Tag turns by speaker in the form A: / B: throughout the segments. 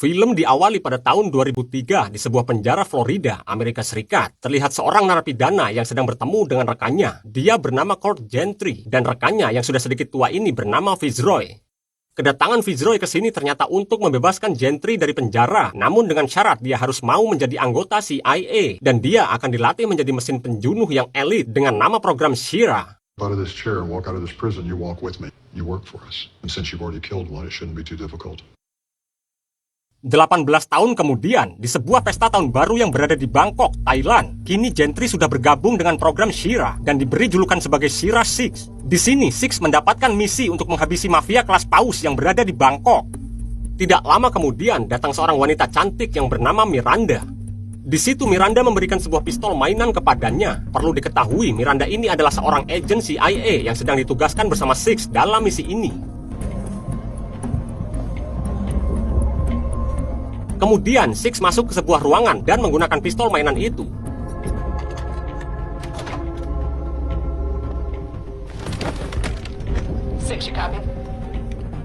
A: Film diawali pada tahun 2003 di sebuah penjara Florida, Amerika Serikat. Terlihat seorang narapidana yang sedang bertemu dengan rekannya. Dia bernama Court Gentry, dan rekannya yang sudah sedikit tua ini bernama Fitzroy. Kedatangan Fitzroy ke sini ternyata untuk membebaskan Gentry dari penjara, namun dengan syarat dia harus mau menjadi anggota CIA, dan dia akan dilatih menjadi mesin penjunuh yang elit dengan nama program Shira.
B: Out of this chair and walk out of this prison, you walk with me. You work for us. And since you've already killed one, it shouldn't be too difficult.
A: 18 tahun kemudian, di sebuah pesta tahun baru yang berada di Bangkok, Thailand, kini Gentry sudah bergabung dengan program Shira dan diberi julukan sebagai Shira Six. Di sini, Six mendapatkan misi untuk menghabisi mafia kelas paus yang berada di Bangkok. Tidak lama kemudian, datang seorang wanita cantik yang bernama Miranda. Di situ Miranda memberikan sebuah pistol mainan kepadanya. Perlu diketahui, Miranda ini adalah seorang agen CIA yang sedang ditugaskan bersama Six dalam misi ini. Kemudian, Six masuk ke sebuah ruangan dan menggunakan pistol mainan itu.
C: Six, you copy?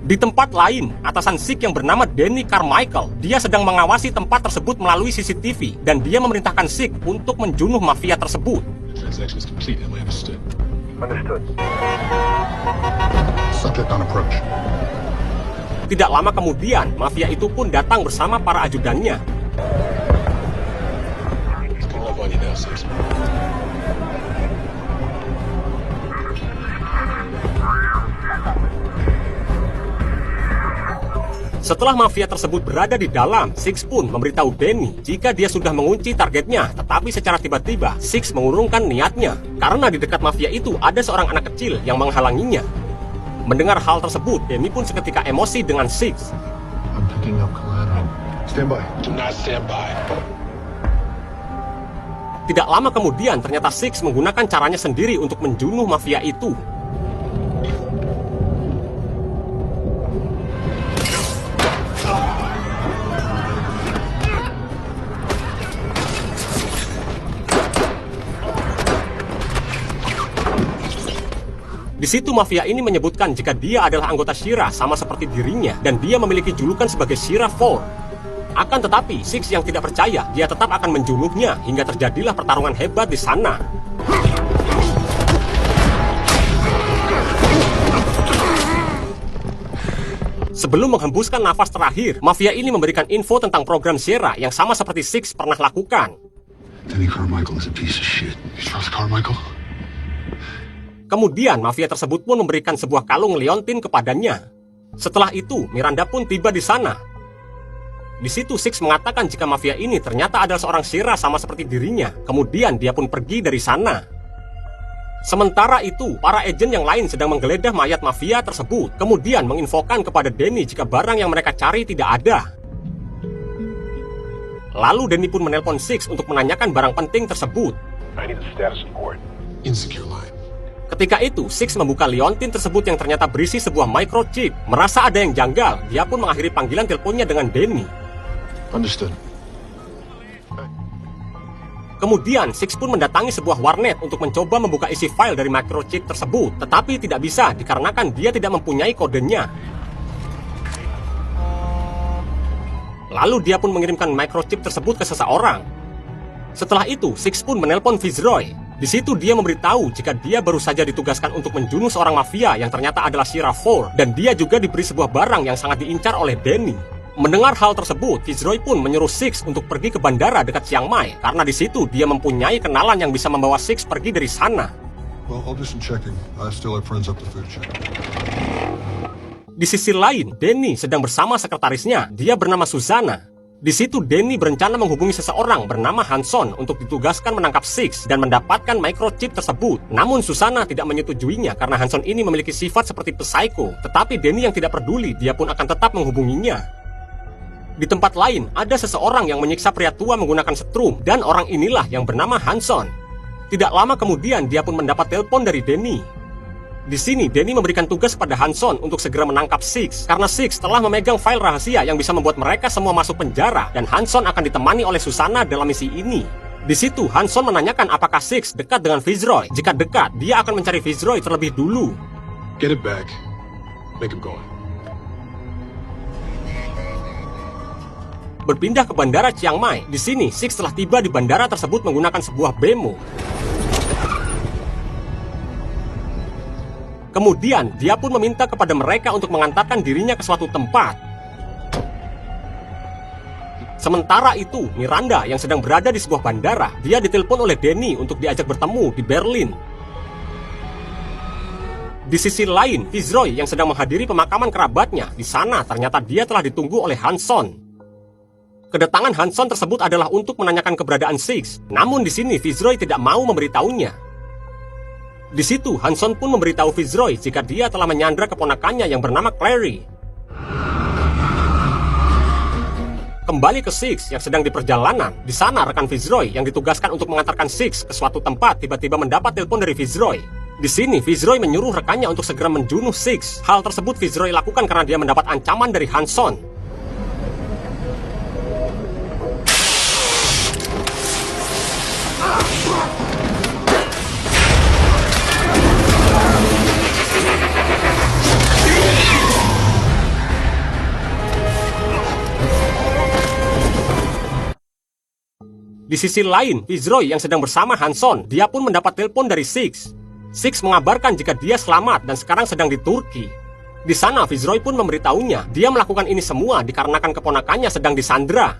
A: Di tempat lain, atasan Six yang bernama Danny Carmichael, dia sedang mengawasi tempat tersebut melalui CCTV, dan dia memerintahkan Six untuk menjunuh mafia tersebut.
B: The transaction is complete, am I understood?
D: Understood.
B: Subject on approach.
A: Tidak lama kemudian, mafia itu pun datang bersama para ajudannya.
B: It's gonna love on you now, Six.
A: Setelah mafia tersebut berada di dalam, Six pun memberitahu Danny jika dia sudah mengunci targetnya, tetapi secara tiba-tiba Six mengurungkan niatnya karena di dekat mafia itu ada seorang anak kecil yang menghalanginya. Mendengar hal tersebut, Danny pun seketika emosi dengan Six.
B: I'm picking up collateral. Stand by. Do not stand by.
A: Tidak lama kemudian, ternyata Six menggunakan caranya sendiri untuk menjunuh mafia itu. Di situ mafia ini menyebutkan jika dia adalah anggota Shira sama seperti dirinya dan dia memiliki julukan sebagai Shira 4. Akan tetapi, Six yang tidak percaya, dia tetap akan menjunuhnya hingga terjadilah pertarungan hebat di sana. Sebelum menghembuskan nafas terakhir, mafia ini memberikan info tentang program Shira yang sama seperti Six pernah lakukan.
B: Danny Carmichael is a piece of shit. You trust Carmichael?
A: Kemudian, mafia tersebut pun memberikan sebuah kalung liontin kepadanya. Setelah itu, Miranda pun tiba di sana. Di situ, Six mengatakan jika mafia ini ternyata adalah seorang Shira sama seperti dirinya. Kemudian, dia pun pergi dari sana. Sementara itu, para agen yang lain sedang menggeledah mayat mafia tersebut. Kemudian, menginfokan kepada Danny jika barang yang mereka cari tidak ada. Lalu, Danny pun menelpon Six untuk menanyakan barang penting tersebut.
D: I need a status report.
B: Insecure line.
A: Ketika itu, Six membuka liontin tersebut yang ternyata berisi sebuah microchip. Merasa ada yang janggal, dia pun mengakhiri panggilan teleponnya dengan Danny.
B: Understood.
A: Kemudian, Six pun mendatangi sebuah warnet untuk mencoba membuka isi file dari microchip tersebut. Tetapi tidak bisa dikarenakan dia tidak mempunyai kodenya. Lalu dia pun mengirimkan microchip tersebut ke seseorang. Setelah itu, Six pun menelpon Fitzroy. Di situ dia memberitahu jika dia baru saja ditugaskan untuk menjunuh seorang mafia yang ternyata adalah Shira 4, dan dia juga diberi sebuah barang yang sangat diincar oleh Danny. Mendengar hal tersebut, Fitzroy pun menyuruh Six untuk pergi ke bandara dekat Chiang Mai karena di situ dia mempunyai kenalan yang bisa membawa Six pergi dari sana.
B: Well, I'll do some checking. I still have friends up the food chain.
A: Di sisi lain, Danny sedang bersama sekretarisnya. Dia bernama Susanna. Di situ Danny berencana menghubungi seseorang bernama Hanson untuk ditugaskan menangkap Six dan mendapatkan microchip tersebut. Namun Susanna tidak menyetujuinya karena Hanson ini memiliki sifat seperti psycho. Tetapi Danny yang tidak peduli, dia pun akan tetap menghubunginya. Di tempat lain, ada seseorang yang menyiksa pria tua menggunakan setrum, dan orang inilah yang bernama Hanson. Tidak lama kemudian, dia pun mendapat telepon dari Danny. Di sini, Danny memberikan tugas pada Hanson untuk segera menangkap Six, karena Six telah memegang file rahasia yang bisa membuat mereka semua masuk penjara, dan Hanson akan ditemani oleh Susanna dalam misi ini. Di situ, Hanson menanyakan apakah Six dekat dengan Fitzroy. Jika dekat, dia akan mencari Fitzroy terlebih dulu.
B: Get it back. Make him go.
A: Berpindah ke bandara Chiang Mai. Di sini, Six telah tiba di bandara tersebut menggunakan sebuah bemo. Kemudian, dia pun meminta kepada mereka untuk mengantarkan dirinya ke suatu tempat. Sementara itu, Miranda yang sedang berada di sebuah bandara, dia ditelepon oleh Danny untuk diajak bertemu di Berlin. Di sisi lain, Fitzroy yang sedang menghadiri pemakaman kerabatnya, di sana ternyata dia telah ditunggu oleh Hanson. Kedatangan Hanson tersebut adalah untuk menanyakan keberadaan Six, namun di sini Fitzroy tidak mau memberitahunya. Di situ, Hanson pun memberitahu Fitzroy jika dia telah menyandra keponakannya yang bernama Clary. Kembali ke Six yang sedang di perjalanan, di sana rekan Fitzroy yang ditugaskan untuk mengantarkan Six ke suatu tempat tiba-tiba mendapat telepon dari Fitzroy. Di sini, Fitzroy menyuruh rekannya untuk segera membunuh Six. Hal tersebut Fitzroy lakukan karena dia mendapat ancaman dari Hanson. Di sisi lain, Fitzroy yang sedang bersama Hanson, dia pun mendapat telepon dari Six. Six mengabarkan jika dia selamat dan sekarang sedang di Turki. Di sana, Fitzroy pun memberitahunya, dia melakukan ini semua dikarenakan keponakannya sedang disandra.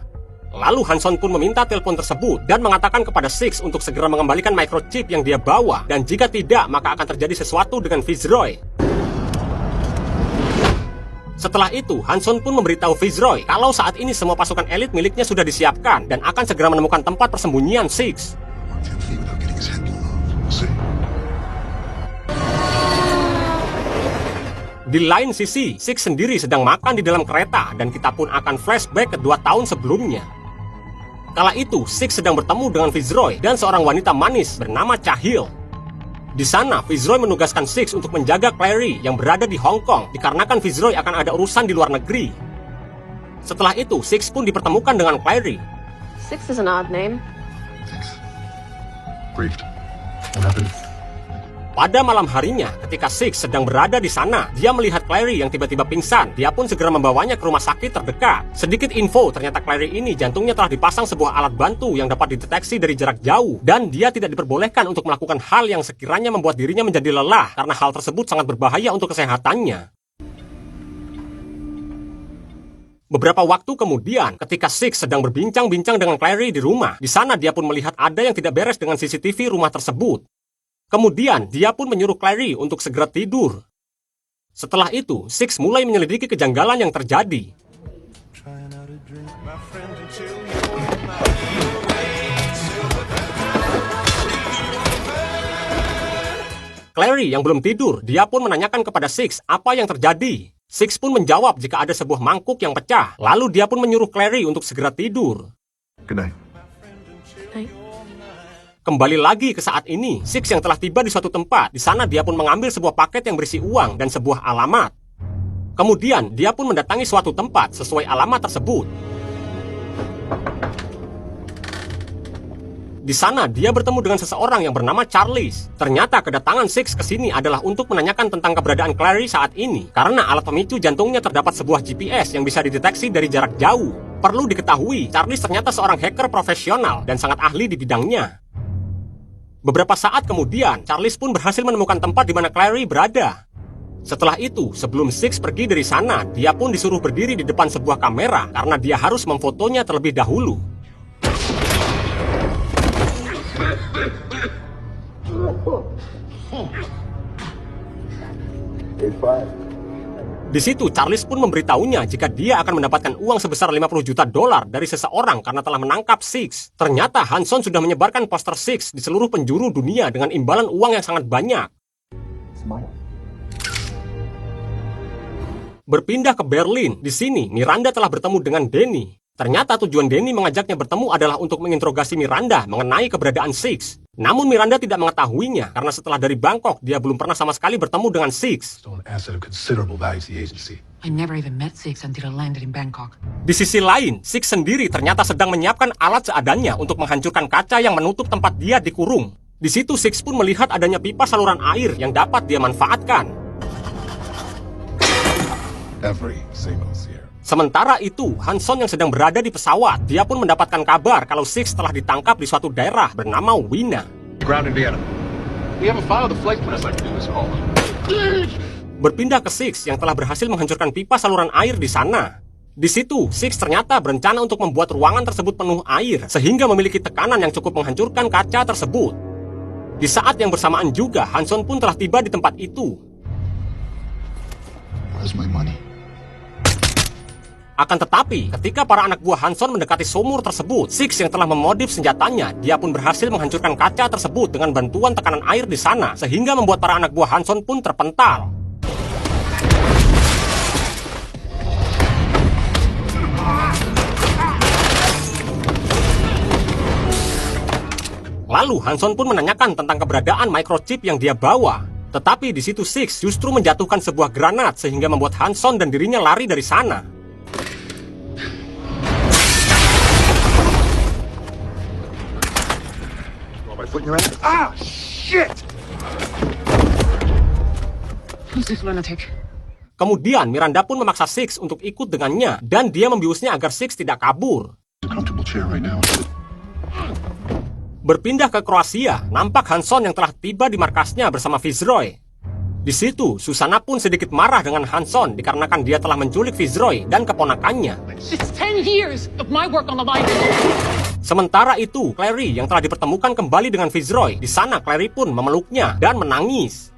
A: Lalu Hanson pun meminta telepon tersebut dan mengatakan kepada Six untuk segera mengembalikan microchip yang dia bawa, dan jika tidak, maka akan terjadi sesuatu dengan Fitzroy. Setelah itu, Hanson pun memberitahu Fitzroy kalau saat ini semua pasukan elit miliknya sudah disiapkan dan akan segera menemukan tempat persembunyian Six. Di lain sisi, Six sendiri sedang makan di dalam kereta dan kita pun akan flashback ke 2 tahun sebelumnya. Kala itu, Six sedang bertemu dengan Fitzroy dan seorang wanita manis bernama Cahill. Di sana, Fitzroy menugaskan Six untuk menjaga Clary yang berada di Hong Kong dikarenakan Fitzroy akan ada urusan di luar negeri. Setelah itu, Six pun dipertemukan dengan Clary.
C: Six is an odd name.
B: Briefed. What happened?
A: Pada malam harinya, ketika Six sedang berada di sana, dia melihat Clary yang tiba-tiba pingsan. Dia pun segera membawanya ke rumah sakit terdekat. Sedikit info, ternyata Clary ini jantungnya telah dipasang sebuah alat bantu yang dapat dideteksi dari jarak jauh. Dan dia tidak diperbolehkan untuk melakukan hal yang sekiranya membuat dirinya menjadi lelah, karena hal tersebut sangat berbahaya untuk kesehatannya. Beberapa waktu kemudian, ketika Six sedang berbincang-bincang dengan Clary di rumah, di sana dia pun melihat ada yang tidak beres dengan CCTV rumah tersebut. Kemudian, dia pun menyuruh Clary untuk segera tidur. Setelah itu, Six mulai menyelidiki kejanggalan yang terjadi. Clary yang belum tidur, dia pun menanyakan kepada Six apa yang terjadi. Six pun menjawab jika ada sebuah mangkuk yang pecah. Lalu dia pun menyuruh Clary untuk segera tidur.
B: Good night.
A: Kembali lagi ke saat ini, Six yang telah tiba di suatu tempat. Di sana dia pun mengambil sebuah paket yang berisi uang dan sebuah alamat. Kemudian, dia pun mendatangi suatu tempat sesuai alamat tersebut. Di sana, dia bertemu dengan seseorang yang bernama Charles. Ternyata kedatangan Six ke sini adalah untuk menanyakan tentang keberadaan Clary saat ini. Karena alat pemicu jantungnya terdapat sebuah GPS yang bisa dideteksi dari jarak jauh. Perlu diketahui, Charles ternyata seorang hacker profesional dan sangat ahli di bidangnya. Beberapa saat kemudian, Charles pun berhasil menemukan tempat di mana Clary berada. Setelah itu, sebelum Six pergi dari sana, dia pun disuruh berdiri di depan sebuah kamera karena dia harus memfotonya terlebih dahulu. Di situ, Charles pun memberitahunya jika dia akan mendapatkan uang sebesar $50 juta dari seseorang karena telah menangkap Six. Ternyata Hanson sudah menyebarkan poster Six di seluruh penjuru dunia dengan imbalan uang yang sangat banyak. Berpindah ke Berlin, di sini Miranda telah bertemu dengan Danny. Ternyata tujuan Danny mengajaknya bertemu adalah untuk menginterogasi Miranda mengenai keberadaan Six. Namun Miranda tidak mengetahuinya karena setelah dari Bangkok dia belum pernah sama sekali bertemu dengan Six.
E: I never even met Six until I landed in Bangkok.
A: Di sisi lain, Six sendiri ternyata sedang menyiapkan alat seadanya untuk menghancurkan kaca yang menutup tempat dia dikurung. Di situ Six pun melihat adanya pipa saluran air yang dapat dia manfaatkan. Sementara itu, Hanson yang sedang berada di pesawat, dia pun mendapatkan kabar kalau Six telah ditangkap di suatu daerah bernama Wina.
D: Ground in Vienna. We have a file of the flight plan. I'd like to do this all.
A: Berpindah ke Six yang telah berhasil menghancurkan pipa saluran air di sana. Di situ, Six ternyata berencana untuk membuat ruangan tersebut penuh air, sehingga memiliki tekanan yang cukup menghancurkan kaca tersebut. Di saat yang bersamaan juga, Hanson pun telah tiba di tempat itu.
B: Where's my money?
A: Akan tetapi, ketika para anak buah Hanson mendekati sumur tersebut, Six yang telah memodif senjatanya, dia pun berhasil menghancurkan kaca tersebut dengan bantuan tekanan air di sana, sehingga membuat para anak buah Hanson pun terpental. Lalu Hanson pun menanyakan tentang keberadaan microchip yang dia bawa. Tetapi di situ Six justru menjatuhkan sebuah granat sehingga membuat Hanson dan dirinya lari dari sana.
D: Put in your hand. Ah, shit!
E: Who's this lunatic?
A: Kemudian Miranda pun memaksa Six untuk ikut dengannya dan dia membiusnya agar Six tidak kabur.
B: A comfortable chair right now.
A: Berpindah ke Kroasia, nampak Hanson yang telah tiba di markasnya bersama Fitzroy. Di situ, Susana pun sedikit marah dengan Hanson dikarenakan dia telah menculik Fitzroy dan keponakannya.
E: It's 10 years of my work on the line.
A: Sementara itu, Clary yang telah dipertemukan kembali dengan Fitzroy, di sana Clary pun memeluknya dan menangis.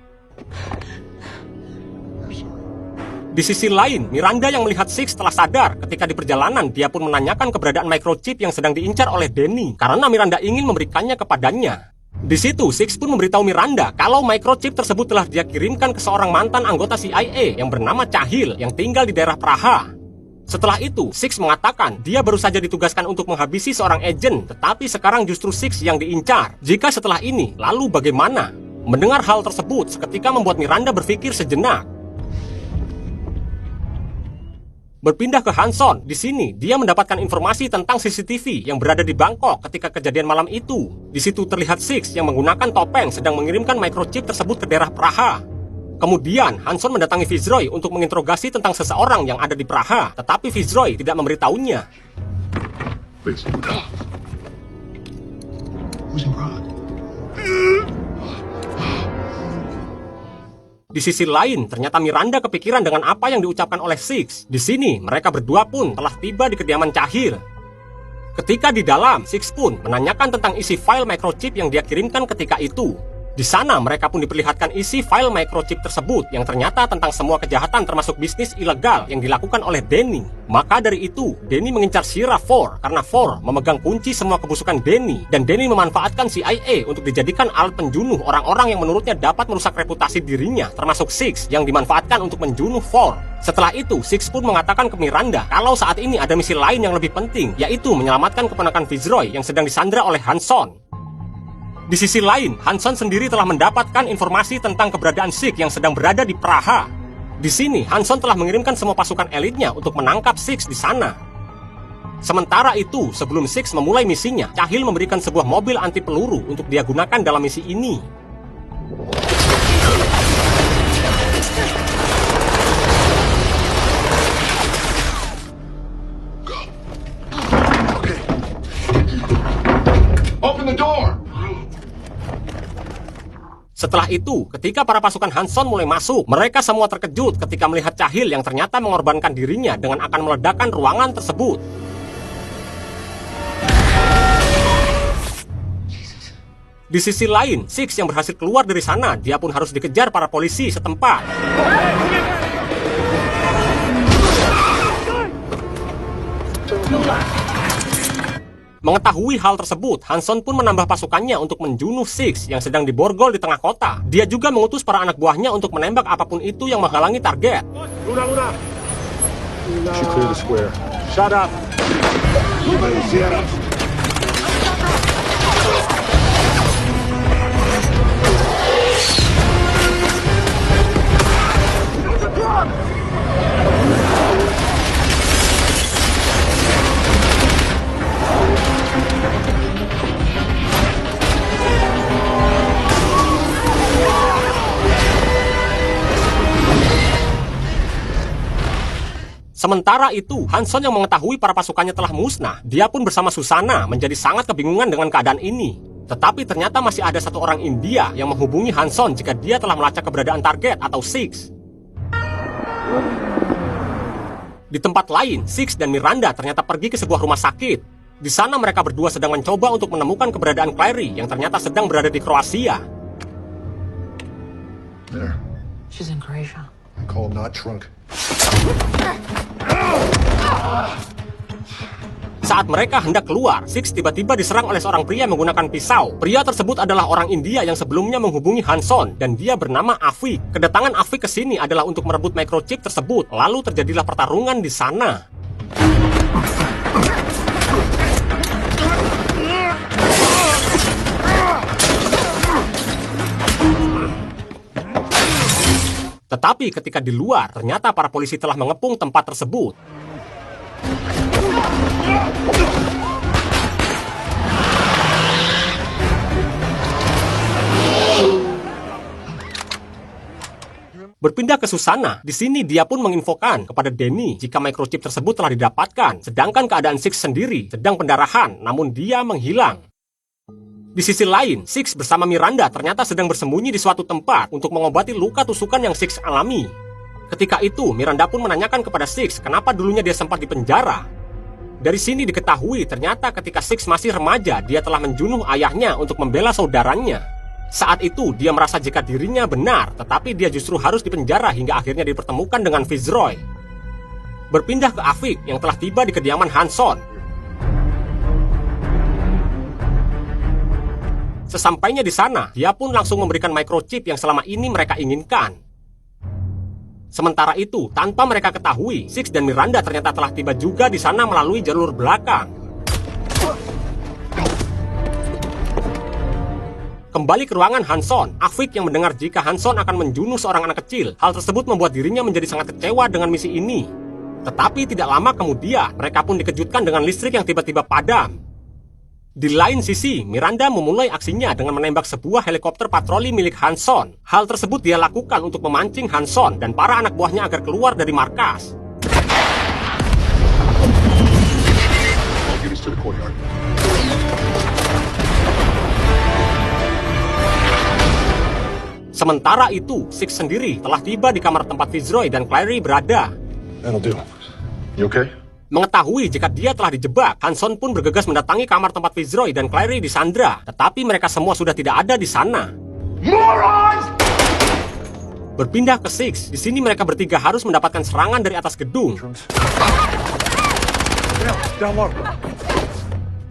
A: Di sisi lain, Miranda yang melihat Six telah sadar ketika di perjalanan dia pun menanyakan keberadaan microchip yang sedang diincar oleh Danny karena Miranda ingin memberikannya kepadanya. Di situ, Six pun memberitahu Miranda kalau microchip tersebut telah dia kirimkan ke seorang mantan anggota CIA yang bernama Cahil yang tinggal di daerah Praha. Setelah itu, Six mengatakan dia baru saja ditugaskan untuk menghabisi seorang agen, tetapi sekarang justru Six yang diincar. Jika setelah ini, lalu bagaimana? Mendengar hal tersebut seketika membuat Miranda berpikir sejenak. Berpindah ke Hanson, di sini dia mendapatkan informasi tentang CCTV yang berada di Bangkok ketika kejadian malam itu. Di situ terlihat Six yang menggunakan topeng sedang mengirimkan microchip tersebut ke daerah Praha. Kemudian, Hanson mendatangi Fitzroy untuk menginterogasi tentang seseorang yang ada di Praha, tetapi Fitzroy tidak memberitahunya.
B: Please. Who's in Prague?
A: Di sisi lain, ternyata Miranda kepikiran dengan apa yang diucapkan oleh Six. Di sini, mereka berdua pun telah tiba di kediaman Cahil. Ketika di dalam, Six pun menanyakan tentang isi file microchip yang dia kirimkan ketika itu. Di sana mereka pun diperlihatkan isi file microchip tersebut yang ternyata tentang semua kejahatan termasuk bisnis ilegal yang dilakukan oleh Danny. Maka dari itu, Danny mengincar Shira 4 karena 4 memegang kunci semua kebusukan Danny dan Danny memanfaatkan CIA untuk dijadikan alat penjunuh orang-orang yang menurutnya dapat merusak reputasi dirinya termasuk Six yang dimanfaatkan untuk menjunuh 4. Setelah itu, Six pun mengatakan ke Miranda kalau saat ini ada misi lain yang lebih penting, yaitu menyelamatkan keponakan Fitzroy yang sedang disandra oleh Hanson. Di sisi lain, Hanson sendiri telah mendapatkan informasi tentang keberadaan Six yang sedang berada di Praha. Di sini, Hanson telah mengirimkan semua pasukan elitnya untuk menangkap Six di sana. Sementara itu, sebelum Six memulai misinya, Cahil memberikan sebuah mobil anti peluru untuk dia gunakan dalam misi ini.
B: Open the door!
A: Setelah itu, ketika para pasukan Hanson mulai masuk, mereka semua terkejut ketika melihat Cahil yang ternyata mengorbankan dirinya dengan akan meledakkan ruangan tersebut. Di sisi lain, Six yang berhasil keluar dari sana, dia pun harus dikejar para polisi setempat. Mengetahui hal tersebut, Hanson pun menambah pasukannya untuk menjunuh Six yang sedang diborgol di tengah kota. Dia juga mengutus para anak buahnya untuk menembak apapun itu yang menghalangi target.
D: Luna. Should clear the square. Shut up.
A: Sementara itu, Hanson yang mengetahui para pasukannya telah musnah, dia pun bersama Susanna menjadi sangat kebingungan dengan keadaan ini. Tetapi ternyata masih ada satu orang India yang menghubungi Hanson jika dia telah melacak keberadaan target atau Six. Di tempat lain, Six dan Miranda ternyata pergi ke sebuah rumah sakit. Di sana mereka berdua sedang mencoba untuk menemukan keberadaan Clary yang ternyata sedang berada di Kroasia.
B: There.
E: She's in Croatia.
B: I call not drunk.
A: Saat mereka hendak keluar, Six tiba-tiba diserang oleh seorang pria menggunakan pisau. Pria tersebut adalah orang India yang sebelumnya menghubungi Hanson dan dia bernama Afik. Kedatangan Afik ke sini adalah untuk merebut microchip tersebut. Lalu terjadilah pertarungan di sana. Tetapi ketika di luar, ternyata para polisi telah mengepung tempat tersebut. Berpindah ke Susanna, di sini dia pun menginfokan kepada Danny jika microchip tersebut telah didapatkan, sedangkan keadaan Six sendiri sedang pendarahan, namun dia menghilang. Di sisi lain, Six bersama Miranda ternyata sedang bersembunyi di suatu tempat untuk mengobati luka tusukan yang Six alami. Ketika itu, Miranda pun menanyakan kepada Six kenapa dulunya dia sempat dipenjara. Dari sini diketahui ternyata ketika Six masih remaja, dia telah menjunuh ayahnya untuk membela saudaranya. Saat itu, dia merasa jika dirinya benar, tetapi dia justru harus dipenjara hingga akhirnya dipertemukan dengan Fitzroy. Berpindah ke Afik yang telah tiba di kediaman Hanson. Sesampainya di sana, dia pun langsung memberikan microchip yang selama ini mereka inginkan. Sementara itu, tanpa mereka ketahui, Six dan Miranda ternyata telah tiba juga di sana melalui jalur belakang. Kembali ke ruangan Hanson, Afik yang mendengar jika Hanson akan menjunuh seorang anak kecil. Hal tersebut membuat dirinya menjadi sangat kecewa dengan misi ini. Tetapi tidak lama kemudian, mereka pun dikejutkan dengan listrik yang tiba-tiba padam. Di lain sisi, Miranda memulai aksinya dengan menembak sebuah helikopter patroli milik Hanson. Hal tersebut dia lakukan untuk memancing Hanson dan para anak buahnya agar keluar dari markas.
B: Get us to the courtyard.
A: Sementara itu, Six sendiri telah tiba di kamar tempat Fitzroy dan Clary berada.
B: That'll do. You okay?
A: Mengetahui jika dia telah dijebak, Hanson pun bergegas mendatangi kamar tempat Fitzroy dan Clary di Sandra. Tetapi mereka semua sudah tidak ada di sana. Morons! Berpindah ke Six, di sini mereka bertiga harus mendapatkan serangan dari atas gedung.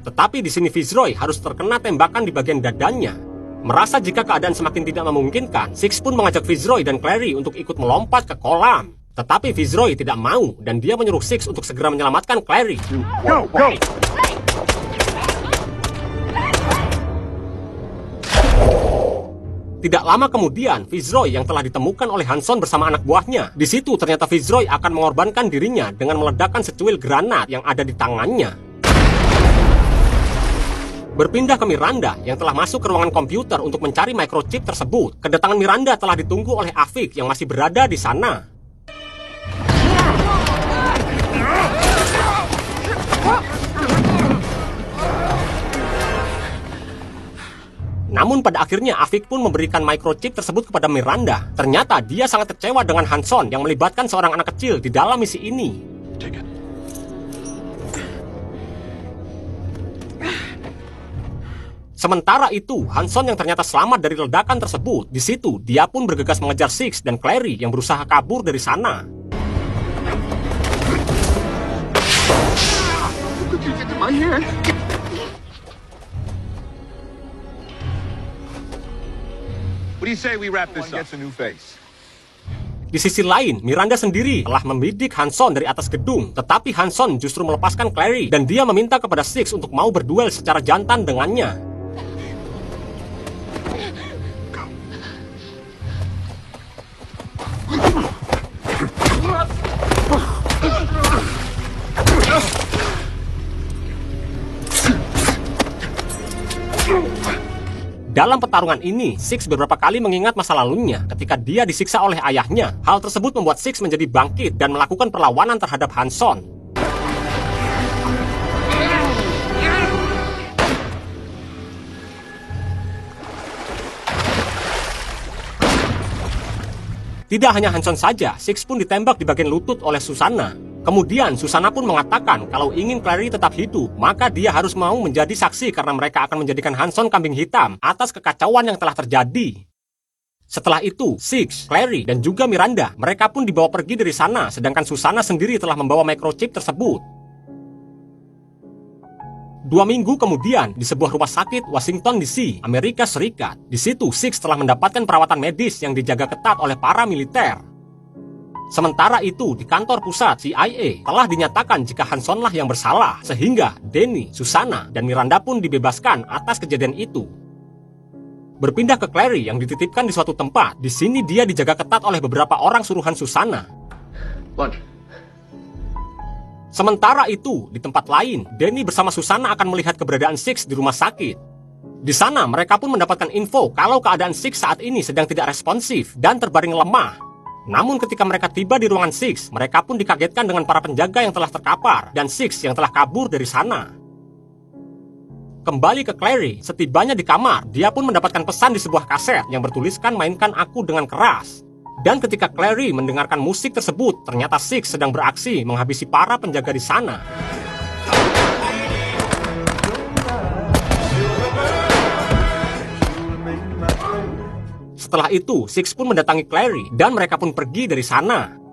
A: Tetapi di sini Fitzroy harus terkena tembakan di bagian dadanya. Merasa jika keadaan semakin tidak memungkinkan, Six pun mengajak Fitzroy dan Clary untuk ikut melompat ke kolam. Tetapi Fitzroy tidak mau dan dia menyuruh Six untuk segera menyelamatkan Clary.
B: Go, go!
A: Tidak lama kemudian, Fitzroy yang telah ditemukan oleh Hanson bersama anak buahnya. Di situ ternyata Fitzroy akan mengorbankan dirinya dengan meledakkan secuil granat yang ada di tangannya. Berpindah ke Miranda yang telah masuk ke ruangan komputer untuk mencari microchip tersebut. Kedatangan Miranda telah ditunggu oleh Afik yang masih berada di sana. Namun pada akhirnya Afik pun memberikan microchip tersebut kepada Miranda. Ternyata dia sangat kecewa dengan Hanson yang melibatkan seorang anak kecil di dalam misi ini. Sementara itu, Hanson yang ternyata selamat dari ledakan tersebut, di situ dia pun bergegas mengejar Six dan Clary yang berusaha kabur dari sana.
F: What do you say we wrap this up? Gets a new face.
A: Di sisi lain, Miranda sendiri telah membidik Hanson dari atas gedung. Tetapi Hanson justru melepaskan Clary dan dia meminta kepada Six untuk mau berduel secara jantan dengannya. Dalam pertarungan ini, Six beberapa kali mengingat masa lalunya ketika dia disiksa oleh ayahnya. Hal tersebut membuat Six menjadi bangkit dan melakukan perlawanan terhadap Hanson. Tidak hanya Hanson saja, Six pun ditembak di bagian lutut oleh Susanna. Kemudian Susanna pun mengatakan kalau ingin Clary tetap hidup, maka dia harus mau menjadi saksi karena mereka akan menjadikan Hanson kambing hitam atas kekacauan yang telah terjadi. Setelah itu, Six, Clary, dan juga Miranda, mereka pun dibawa pergi dari sana, sedangkan Susanna sendiri telah membawa microchip tersebut. 2 minggu kemudian, di sebuah rumah sakit Washington DC, Amerika Serikat. Di situ, Six telah mendapatkan perawatan medis yang dijaga ketat oleh para militer. Sementara itu, di kantor pusat CIA telah dinyatakan jika Hansonlah yang bersalah, sehingga Danny, Susanna, dan Miranda pun dibebaskan atas kejadian itu. Berpindah ke Clary yang dititipkan di suatu tempat. Di sini dia dijaga ketat oleh beberapa orang suruhan Susanna.
F: Lunch.
A: Sementara itu, di tempat lain, Danny bersama Susanna akan melihat keberadaan Six di rumah sakit. Di sana, mereka pun mendapatkan info kalau keadaan Six saat ini sedang tidak responsif dan terbaring lemah. Namun ketika mereka tiba di ruangan Six, mereka pun dikagetkan dengan para penjaga yang telah terkapar dan Six yang telah kabur dari sana. Kembali ke Clary, setibanya di kamar, dia pun mendapatkan pesan di sebuah kaset yang bertuliskan "Mainkan aku dengan keras". Dan ketika Clary mendengarkan musik tersebut, ternyata Six sedang beraksi menghabisi para penjaga di sana. Setelah itu, Six pun mendatangi Clary dan mereka pun pergi dari sana.